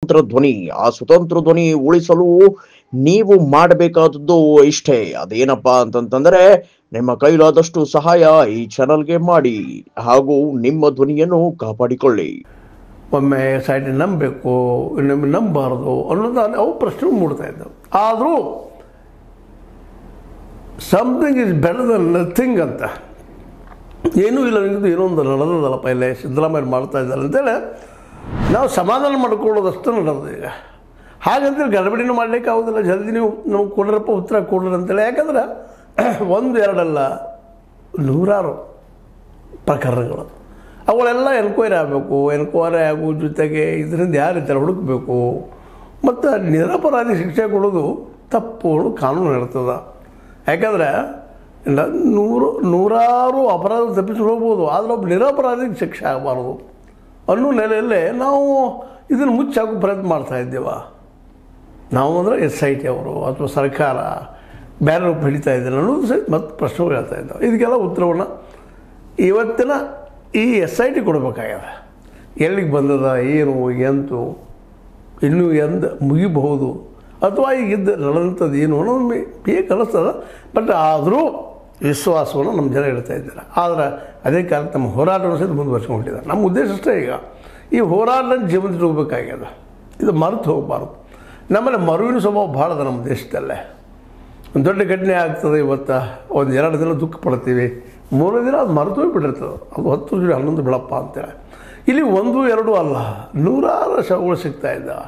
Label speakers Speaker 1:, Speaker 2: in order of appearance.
Speaker 1: ಸ್ವತಂತ್ರ ಧ್ವನಿ. ಆ ಸ್ವತಂತ್ರ ಧ್ವನಿ ಉಳಿಸಲು ನೀವು ಮಾಡಬೇಕಾದದ್ದು ಇಷ್ಟೇ. ಅದೇನಪ್ಪಾ ಅಂತಂತಂದ್ರೆ ನಿಮ್ಮ ಕೈಲಾದಷ್ಟು ಸಹಾಯ ಈ ಚಾನಲ್ಗೆ ಮಾಡಿ ಹಾಗೂ ನಿಮ್ಮ ಧ್ವನಿಯನ್ನು ಕಾಪಾಡಿಕೊಳ್ಳಿ.
Speaker 2: ಒಮ್ಮೆ ಸೈಡ್ ನಂಬಬೇಕು, ಇನ್ನೊಮ್ಮೆ ನಂಬಬಾರ್ದು ಅನ್ನೋದು ಅವು ಪ್ರಶ್ನೆ ಮೂಡ್ತಾ ಇದ್ದವು. ಆದರೂ something is better than nothing ಅಂತ, ಏನೂ ಇಲ್ಲ ನಿಂದು ಏನೋ ಒಂದು ನಡೆದಲ್ಲಪ್ಪ ಇಲ್ಲೇ ಸಿದ್ದರಾಮಯ್ಯ ಮಾಡ್ತಾ ಇದ್ದಾರೆ ಅಂತೇಳಿ ನಾವು ಸಮಾಧಾನ ಮಾಡ್ಕೊಳ್ಳೋದಷ್ಟು ನಡೆದು. ಈಗ ಹಾಗಂತೇಳಿ ಗಡಬಡಿನೂ ಮಾಡಲಿಕ್ಕೆ ಆಗೋದಿಲ್ಲ. ಜಲ್ದಿ ನೀವು ನಮ್ಗೆ ಕೊಡ್ರಪ್ಪ ಉತ್ತರ ಕೊಡ್ರಿ ಅಂತೇಳಿ. ಯಾಕಂದ್ರೆ ಒಂದು ಎರಡಲ್ಲ, ನೂರಾರು ಪ್ರಕರಣಗಳು ಅವುಗಳೆಲ್ಲ ಎನ್ಕ್ವೈರಿ ಆಗಬೇಕು. ಎನ್ಕ್ವೈರಿ ಆಗೋ ಜೊತೆಗೆ ಇದರಿಂದ ಯಾವ ರೀತಿ ಹುಡುಕಬೇಕು ಮತ್ತು ನಿರಪರಾಧಿ ಶಿಕ್ಷೆ ಕೊಡೋದು ತಪ್ಪು ಕಾನೂನು ಹೇಳ್ತದೆ. ಯಾಕಂದರೆ ನೂರಾರು ಅಪರಾಧ ತಪ್ಪಿಸ್ಕೊಂಡು ಹೋಗ್ಬೋದು, ಆದರೆ ಒಬ್ಬ ನಿರಪರಾಧಿಗೆ ಶಿಕ್ಷೆ ಆಗಬಾರ್ದು ಅನ್ನೋ ನೆಲೆಯಲ್ಲೇ ನಾವು ಇದನ್ನು ಮುಚ್ಚಾಕೋ ಪ್ರಯತ್ನ ಮಾಡ್ತಾಯಿದ್ದೇವೆ. ನಾವು ಅಂದರೆ SIT ಅವರು ಅಥವಾ ಸರ್ಕಾರ ಬೇರೆ ರೂಪ ಹಿಡಿತಾ ಇದ್ದಾರೆ ಅನ್ನೋದು ಸಹಿತ ಮತ್ತು ಪ್ರಶ್ನೆಗಳು ಹೇಳ್ತಾ ಇದ್ದಾವೆ. ಇದಕ್ಕೆಲ್ಲ ಉತ್ತರವನ್ನು ಇವತ್ತಿನ ಈ SIT ಕೊಡಬೇಕಾಗ್ಯದ. ಎಲ್ಲಿಗೆ ಬಂದದ, ಏನು ಎಂತು, ಇನ್ನೂ ಎಂದು ಮುಗಿಬಹುದು ಅಥವಾ ಈಗಿದ್ದು ನಡೆದಂಥದ್ದು ಏನು ಅನ್ನೋದು ಬೇಕು ಅನ್ನಿಸ್ತದೆ. ಬಟ್ ಆದರೂ ವಿಶ್ವಾಸವನ್ನು ನಮ್ಮ ಜನ ಹೇಳ್ತಾ ಇದ್ದಾರೆ. ಆದರೆ ಅದೇ ಕಾಲಕ್ಕೆ ನಮ್ಮ ಹೋರಾಟವನ್ನು ಸಹಿತ ಮುಂದುವರ್ಸ್ಕೊಂಡಿದ್ದಾರೆ. ನಮ್ಮ ಉದ್ದೇಶ ಅಷ್ಟೇ. ಈಗ ಈ ಹೋರಾಟನ ಜೀವನದಲ್ಲಿ ಹೋಗಬೇಕಾಗ್ಯದ. ಇದು ಮರೆತು ಹೋಗಬಾರ್ದು. ನಮ್ಮಲ್ಲಿ ಮರುವಿನ ಸ್ವಭಾವ ಭಾಳ ಅದ ನಮ್ಮ ದೇಶದಲ್ಲೇ. ಒಂದು ದೊಡ್ಡ ಘಟನೆ ಆಗ್ತದೆ, ಇವತ್ತು ಒಂದು 2 ದಿನ ದುಃಖ ಪಡ್ತೀವಿ, 3 ದಿನ ಅದು ಮರೆತು ಹೋಗಿಬಿಟ್ಟಿರ್ತದೆ. ಅದು 10 11 ಬಿಡಪ್ಪ ಅಂತೇಳಿ. ಇಲ್ಲಿ 1 2 ಅಲ್ಲ, ನೂರಾರು ಶವಗಳು ಸಿಗ್ತಾಯಿದ್ದಾವೆ.